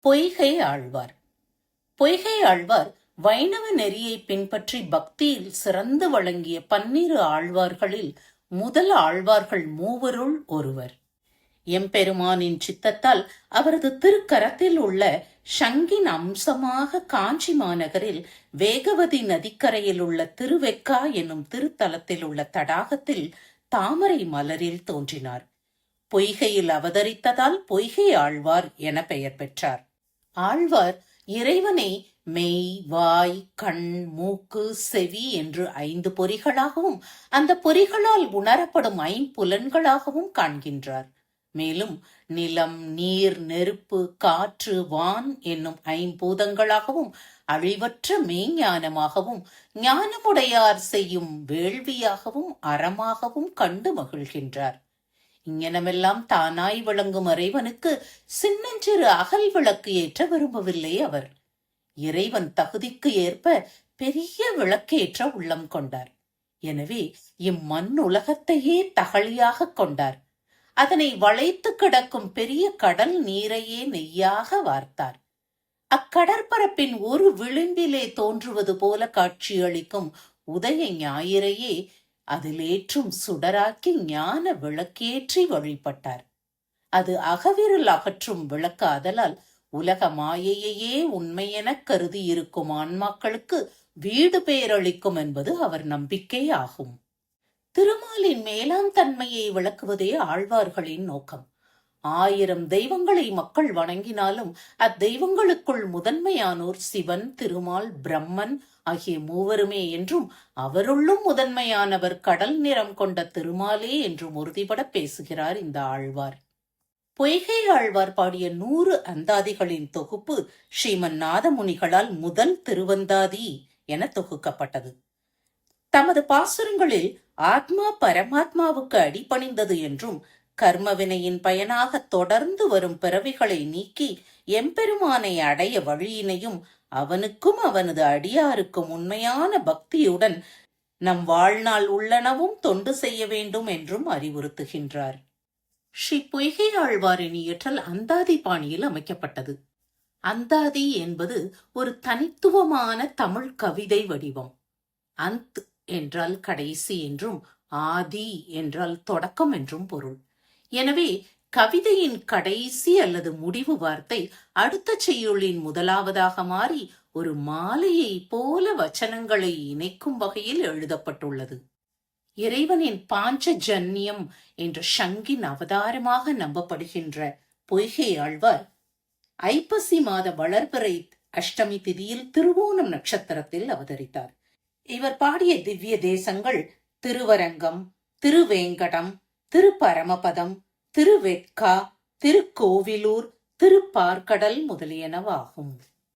பொய்கை ஆழ்வார். பொய்கை ஆழ்வார் வைணவ நெறியை பின்பற்றி பக்தியில் சிறந்து வழங்கிய 12 ஆழ்வார்களில் முதல் ஆழ்வார்கள் மூவருள் ஒருவர். எம்பெருமானின் சித்தத்தால் அவரது திருக்கரத்தில் உள்ள சங்கின் அம்சமாக காஞ்சி மாநகரில் வேகவதி நதிக்கரையில் உள்ள திருவெக்கா என்னும் திருத்தலத்தில் உள்ள தடாகத்தில் தாமரை மலரில் தோன்றினார். பொய்கையில் அவதரித்ததால் பொய்கை ஆழ்வார் என பெயர் பெற்றார். ஆழ்வார் இறைவனை மெய், வாய், கண், மூக்கு, செவி என்று 5 பொறிகளாகவும் அந்த பொறிகளால் உணரப்படும் 5 புலன்களாகவும் காண்கின்றார். மேலும் நிலம், நீர், நெருப்பு, காற்று, வான் என்னும் 5 பூதங்களாகவும் அழிவற்ற மெய்ஞானமாகவும் ஞானமுடையார் செய்யும் வேள்வியாகவும் அறமாகவும் கண்டு மகிழ்கின்றார். இங்ஙனமெல்லாம் தானாய் விளங்கும் இறைவனுக்கு சின்னஞ்சிறு அகல் விளக்கு ஏற்ற விரும்பவில்லை அவர். இறைவன் தகுதிக்கு ஏற்ப பெரிய விளக்கேற்ற உள்ளம் கொண்டார். எனவே இம்மண் உலகத்தையே தகழியாக கொண்டார். அதனை வளைத்து கிடக்கும் பெரிய கடல் நீரையே நெய்யாக வார்த்தார். அக்கடற்பரப்பின் ஒரு விளிம்பிலே தோன்றுவது போல காட்சியளிக்கும் உதய ஞாயிறையே அதிலேற்றும் சுடராக்கி ஞான விளக்கேற்றி வழிபட்டார். அது அகவிருள் அகற்றும் விளக்காதலால் உலக மாயையே உண்மையெனக் கருதி இருக்கும் ஆன்மாக்களுக்கு வீடு பேரளிக்கும் என்பது அவர் நம்பிக்கை ஆகும். திருமாலின் மேலாம் தன்மையை விளக்குவதே ஆழ்வார்களின் நோக்கம். 1000 தெய்வங்களை மக்கள் வணங்கினாலும் அத்தெய்வங்களுக்குள் முதன்மையானோர் சிவன், திருமால், பிரம்மன் ஆகிய மூவருமே என்றும் அவருள்ளும் முதன்மையானவர் கடல் நிறம் கொண்ட திருமாலே என்றும் உறுதிபட பேசுகிறார் இந்த ஆழ்வார். பொய்கை ஆழ்வார் பாடிய 100 அந்தாதிகளின் தொகுப்பு ஸ்ரீமன் நாதமுனிகளால் முதல் திருவந்தாதி என தொகுக்கப்பட்டது. தமது பாசுரங்களில் ஆத்மா பரமாத்மாவுக்கு அடிபணிந்தது என்றும் கர்மவினையின் பயனாக தொடர்ந்து வரும் பிறவிகளை நீக்கி எம்பெருமானை அடைய வழியினையும் அவனுக்கும் அவனது அடியாருக்கும் உண்மையான பக்தியுடன் நம் வாழ்நாள் உள்ளனவும் தொண்டு செய்ய வேண்டும் என்றும் அறிவுறுத்துகின்றார். ஸ்ரீ பொய்கை ஆழ்வாரின் இயற்றல் அந்தாதி பாணியில் அமைக்கப்பட்டது. அந்தாதி என்பது ஒரு தனித்துவமான தமிழ் கவிதை வடிவம். அந்த் என்றால் கடைசி என்றும் ஆதி என்றால் தொடக்கம் என்றும் பொருள். எனவே கவிதையின் கடைசி அல்லது முடிவு வார்த்தை அடுத்த செய்யுளின் முதலாவதாக மாறி ஒரு மாலையை போல வச்சனங்களை இணைக்கும் வகையில் எழுதப்பட்டுள்ளது. இறைவனின் பாஞ்சஜன்யம் என்ற சங்கின் அவதாரமாக நம்பப்படுகின்ற பொய்கை ஆழ்வார் ஐப்பசி மாத வளர்பிறை அஷ்டமி திதியில் திருவோணம் நட்சத்திரத்தில் அவதரித்தார். இவர் பாடிய திவ்ய தேசங்கள் திருவரங்கம், திருவேங்கடம், திருப்பரமபதம், திருவெட்கா, திருக்கோவிலூர், திருப்பார்கடல் முதலியனவாகும்.